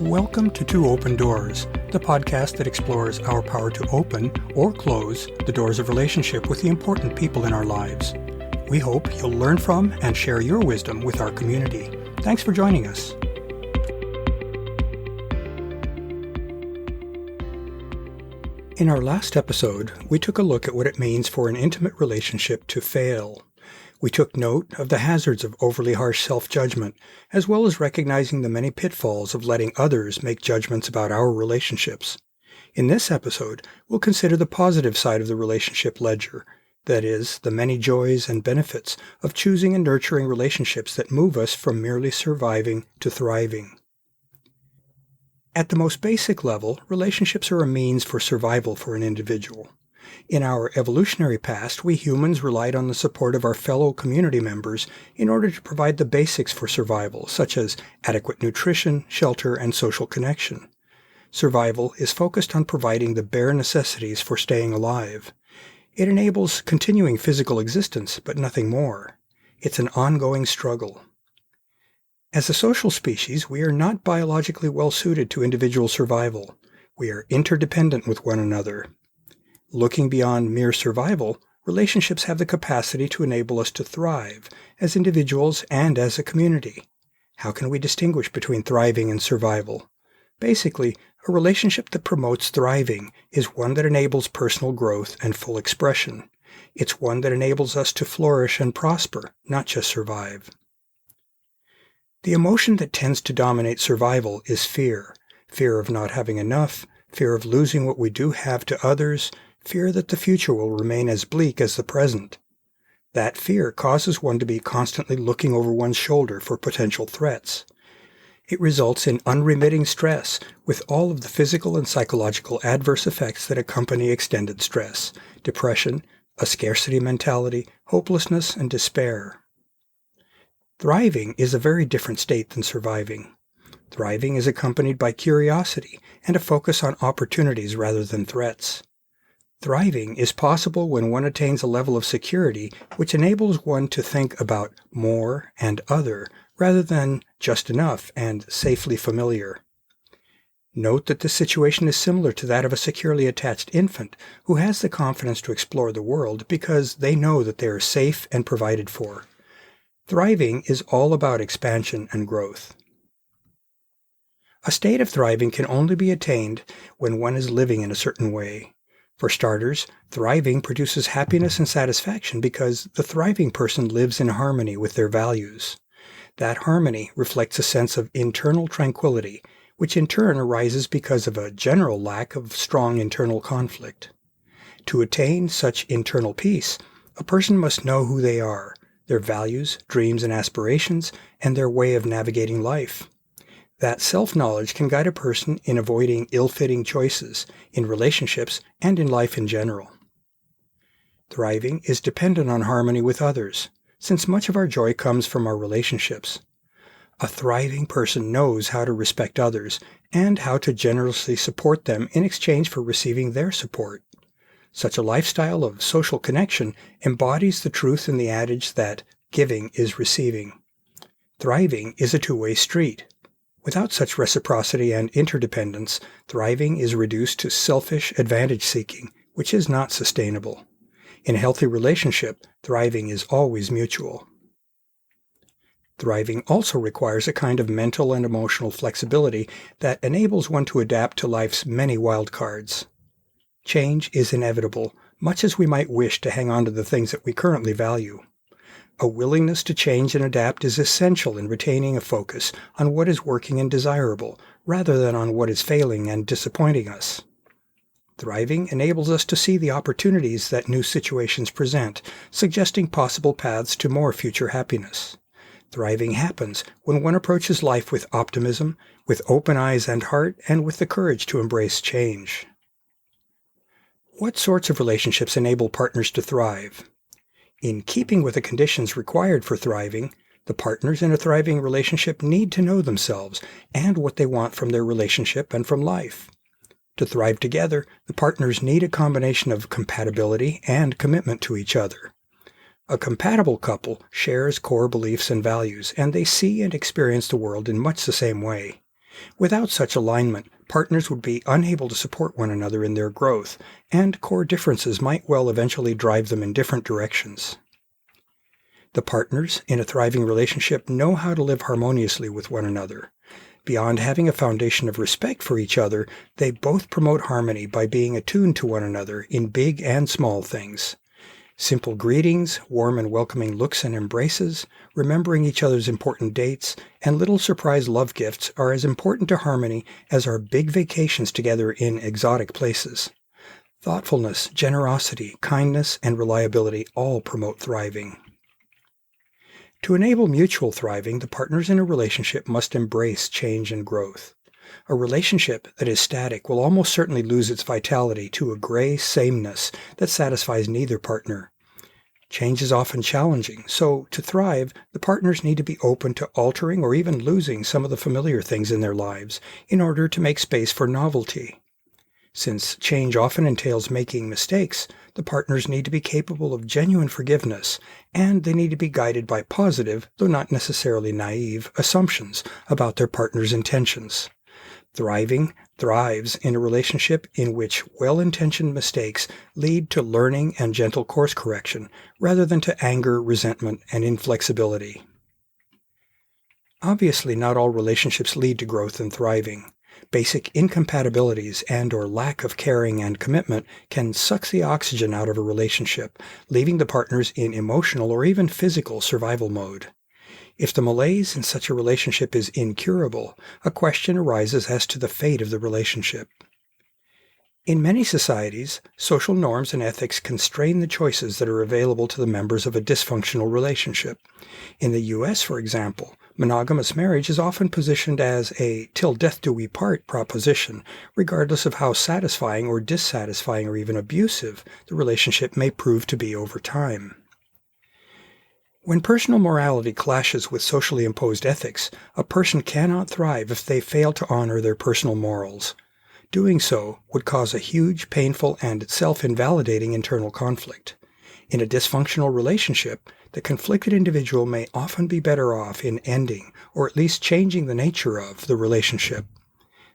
Welcome to Two Open Doors, the podcast that explores our power to open or close the doors of relationship with the important people in our lives. We hope you'll learn from and share your wisdom with our community. Thanks for joining us. In our last episode, we took a look at what it means for an intimate relationship to fail. We took note of the hazards of overly harsh self-judgment, as well as recognizing the many pitfalls of letting others make judgments about our relationships. In this episode, we'll consider the positive side of the relationship ledger, that is, the many joys and benefits of choosing and nurturing relationships that move us from merely surviving to thriving. At the most basic level, relationships are a means for survival for an individual. In our evolutionary past, we humans relied on the support of our fellow community members in order to provide the basics for survival, such as adequate nutrition, shelter, and social connection. Survival is focused on providing the bare necessities for staying alive. It enables continuing physical existence, but nothing more. It's an ongoing struggle. As a social species, we are not biologically well suited to individual survival. We are interdependent with one another. Looking beyond mere survival, relationships have the capacity to enable us to thrive as individuals and as a community. How can we distinguish between thriving and survival? Basically, a relationship that promotes thriving is one that enables personal growth and full expression. It's one that enables us to flourish and prosper, not just survive. The emotion that tends to dominate survival is fear. Fear of not having enough, fear of losing what we do have to others, fear that the future will remain as bleak as the present. That fear causes one to be constantly looking over one's shoulder for potential threats. It results in unremitting stress, with all of the physical and psychological adverse effects that accompany extended stress: depression, a scarcity mentality, hopelessness, and despair. Thriving is a very different state than surviving. Thriving is accompanied by curiosity and a focus on opportunities rather than threats. Thriving is possible when one attains a level of security which enables one to think about more and other rather than just enough and safely familiar. Note that this situation is similar to that of a securely attached infant who has the confidence to explore the world because they know that they are safe and provided for. Thriving is all about expansion and growth. A state of thriving can only be attained when one is living in a certain way. For starters, thriving produces happiness and satisfaction because the thriving person lives in harmony with their values. That harmony reflects a sense of internal tranquility, which in turn arises because of a general lack of strong internal conflict. To attain such internal peace, a person must know who they are, their values, dreams, and aspirations, and their way of navigating life. That self-knowledge can guide a person in avoiding ill-fitting choices, in relationships, and in life in general. Thriving is dependent on harmony with others, since much of our joy comes from our relationships. A thriving person knows how to respect others and how to generously support them in exchange for receiving their support. Such a lifestyle of social connection embodies the truth in the adage that giving is receiving. Thriving is a two-way street. Without such reciprocity and interdependence, thriving is reduced to selfish advantage-seeking, which is not sustainable. In a healthy relationship, thriving is always mutual. Thriving also requires a kind of mental and emotional flexibility that enables one to adapt to life's many wild cards. Change is inevitable, much as we might wish to hang on to the things that we currently value. A willingness to change and adapt is essential in retaining a focus on what is working and desirable, rather than on what is failing and disappointing us. Thriving enables us to see the opportunities that new situations present, suggesting possible paths to more future happiness. Thriving happens when one approaches life with optimism, with open eyes and heart, and with the courage to embrace change. What sorts of relationships enable partners to thrive? In keeping with the conditions required for thriving, the partners in a thriving relationship need to know themselves and what they want from their relationship and from life. To thrive together, the partners need a combination of compatibility and commitment to each other. A compatible couple shares core beliefs and values, and they see and experience the world in much the same way. Without such alignment, partners would be unable to support one another in their growth, and core differences might well eventually drive them in different directions. The partners in a thriving relationship know how to live harmoniously with one another. Beyond having a foundation of respect for each other, they both promote harmony by being attuned to one another in big and small things. Simple greetings, warm and welcoming looks and embraces, remembering each other's important dates, and little surprise love gifts are as important to harmony as are big vacations together in exotic places. Thoughtfulness, generosity, kindness, and reliability all promote thriving. To enable mutual thriving, the partners in a relationship must embrace change and growth. A relationship that is static will almost certainly lose its vitality to a gray sameness that satisfies neither partner. Change is often challenging, so to thrive, the partners need to be open to altering or even losing some of the familiar things in their lives in order to make space for novelty. Since change often entails making mistakes, the partners need to be capable of genuine forgiveness, and they need to be guided by positive, though not necessarily naive, assumptions about their partner's intentions. Thriving thrives in a relationship in which well-intentioned mistakes lead to learning and gentle course correction, rather than to anger, resentment, and inflexibility. Obviously, not all relationships lead to growth and thriving. Basic incompatibilities and/or lack of caring and commitment can suck the oxygen out of a relationship, leaving the partners in emotional or even physical survival mode. If the malaise in such a relationship is incurable, a question arises as to the fate of the relationship. In many societies, social norms and ethics constrain the choices that are available to the members of a dysfunctional relationship. In the U.S., for example, monogamous marriage is often positioned as a till death do we part proposition, regardless of how satisfying or dissatisfying or even abusive the relationship may prove to be over time. When personal morality clashes with socially imposed ethics, a person cannot thrive if they fail to honor their personal morals. Doing so would cause a huge, painful, and self-invalidating internal conflict. In a dysfunctional relationship, the conflicted individual may often be better off in ending, or at least changing the nature of, the relationship.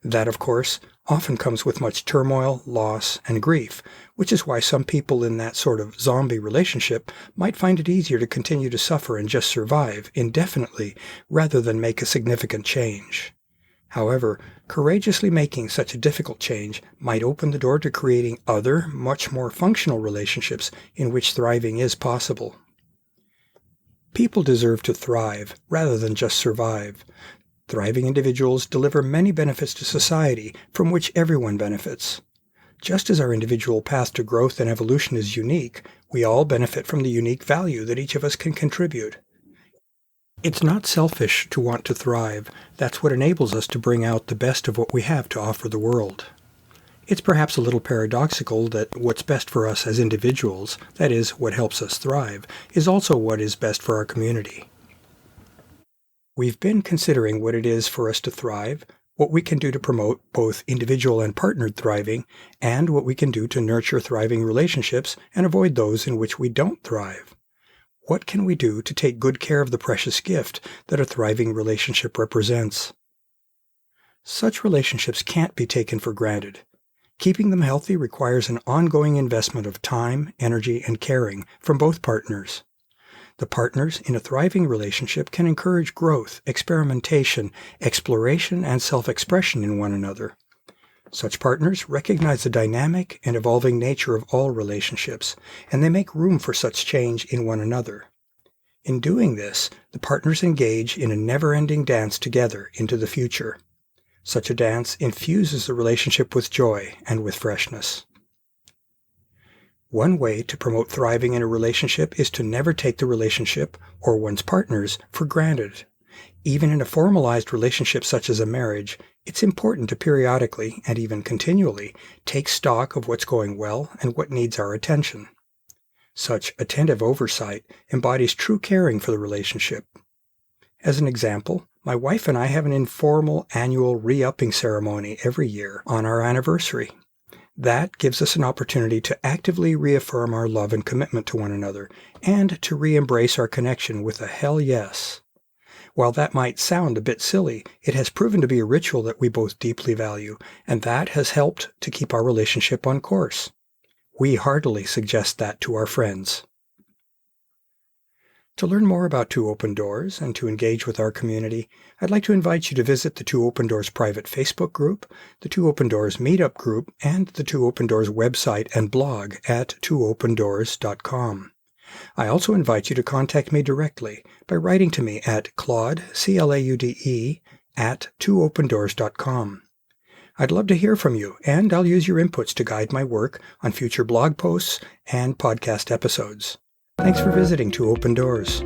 That, of course, often comes with much turmoil, loss, and grief, which is why some people in that sort of zombie relationship might find it easier to continue to suffer and just survive indefinitely rather than make a significant change. However, courageously making such a difficult change might open the door to creating other, much more functional relationships in which thriving is possible. People deserve to thrive rather than just survive. Thriving individuals deliver many benefits to society from which everyone benefits. Just as our individual path to growth and evolution is unique, we all benefit from the unique value that each of us can contribute. It's not selfish to want to thrive. That's what enables us to bring out the best of what we have to offer the world. It's perhaps a little paradoxical that what's best for us as individuals, that is, what helps us thrive, is also what is best for our community. We've been considering what it is for us to thrive, what we can do to promote both individual and partnered thriving, and what we can do to nurture thriving relationships and avoid those in which we don't thrive. What can we do to take good care of the precious gift that a thriving relationship represents? Such relationships can't be taken for granted. Keeping them healthy requires an ongoing investment of time, energy, and caring from both partners. The partners in a thriving relationship can encourage growth, experimentation, exploration, and self-expression in one another. Such partners recognize the dynamic and evolving nature of all relationships, and they make room for such change in one another. In doing this, the partners engage in a never-ending dance together into the future. Such a dance infuses the relationship with joy and with freshness. One way to promote thriving in a relationship is to never take the relationship, or one's partners, for granted. Even in a formalized relationship such as a marriage, it's important to periodically, and even continually, take stock of what's going well and what needs our attention. Such attentive oversight embodies true caring for the relationship. As an example, my wife and I have an informal annual re-upping ceremony every year on our anniversary. That gives us an opportunity to actively reaffirm our love and commitment to one another, and to re-embrace our connection with a hell yes. While that might sound a bit silly, it has proven to be a ritual that we both deeply value, and that has helped to keep our relationship on course. We heartily suggest that to our friends. To learn more about Two Open Doors and to engage with our community, I'd like to invite you to visit the Two Open Doors private Facebook group, the Two Open Doors meetup group, and the Two Open Doors website and blog at twoopendoors.com. I also invite you to contact me directly by writing to me at Claude, C-L-A-U-D-E, at twoopendoors.com. I'd love to hear from you, and I'll use your inputs to guide my work on future blog posts and podcast episodes. Thanks for visiting Two Open Doors.